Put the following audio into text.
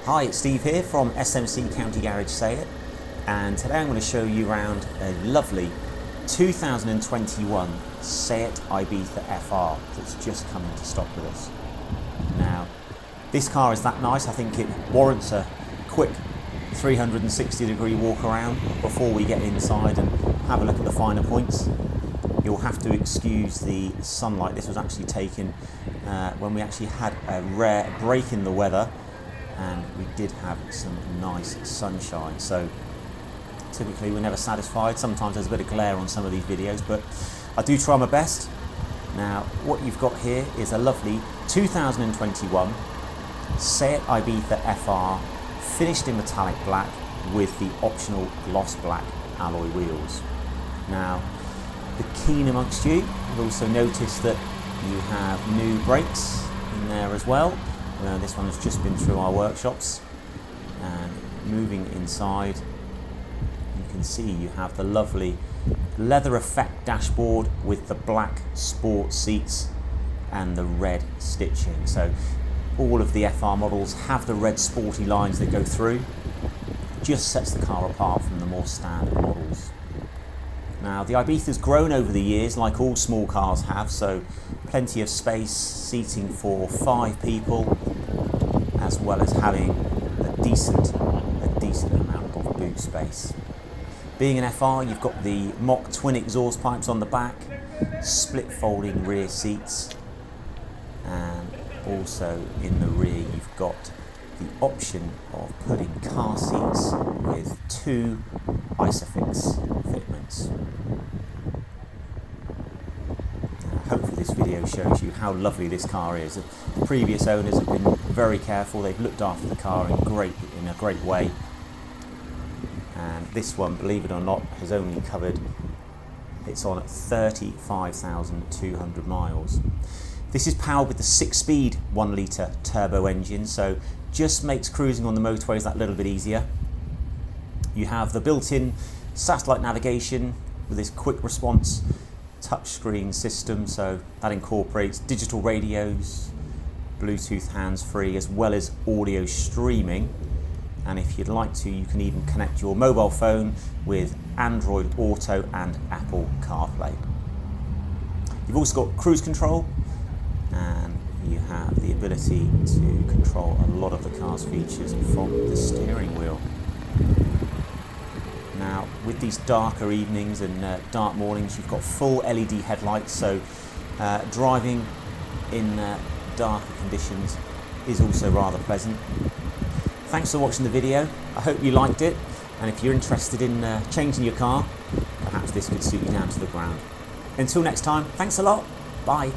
Hi, it's Steve here from SMC County Garage SEAT, and today I'm going to show you around a lovely 2021 SEAT Ibiza FR that's just come into stock with us. Now, this car is that nice, I think it warrants a quick 360-degree walk around before we get inside and have a look at the finer points. You'll have to excuse the sunlight. This was actually taken when we actually had a rare break in the weather, and we did have some nice sunshine. So typically we're never satisfied. Sometimes there's a bit of glare on some of these videos, but I do try my best. Now, what you've got here is a lovely 2021 SEAT Ibiza FR, finished in metallic black with the optional gloss black alloy wheels. Now, the keen amongst you will also notice that you have new brakes in there as well. This one has just been through our workshops, and moving inside you can see you have the lovely leather effect dashboard with the black sport seats and the red stitching. So all of the FR models have the red sporty lines that go through. Just sets the car apart from the more standard models. Now, the Ibiza's grown over the years, like all small cars have, so plenty of space, seating for 5 people, as well as having a decent amount of boot space. Being an FR, you've got the mock twin exhaust pipes on the back, split folding rear seats, and also in the rear you've got the option of putting car seats with 2 Isofix fitments. Hopefully this video shows you how lovely this car is. The previous owners have been very careful. They've looked after the car in a great way. And this one, believe it or not, has only covered, it's on 35,200 miles. This is powered with the 6-speed 1-litre turbo engine, so just makes cruising on the motorways that little bit easier. You have the built-in satellite navigation with this quick response touchscreen system, so that incorporates digital radios, Bluetooth hands-free, as well as audio streaming. And if you'd like to, you can even connect your mobile phone with Android Auto and Apple CarPlay. You've also got cruise control, and you have the ability to control a lot of the car's features from the steering wheel. Now, with these darker evenings and dark mornings, you've got full LED headlights, so driving in darker conditions is also rather pleasant. Thanks for watching the video. I hope you liked it, and if you're interested in changing your car, perhaps this could suit you down to the ground. Until next time, thanks a lot. Bye.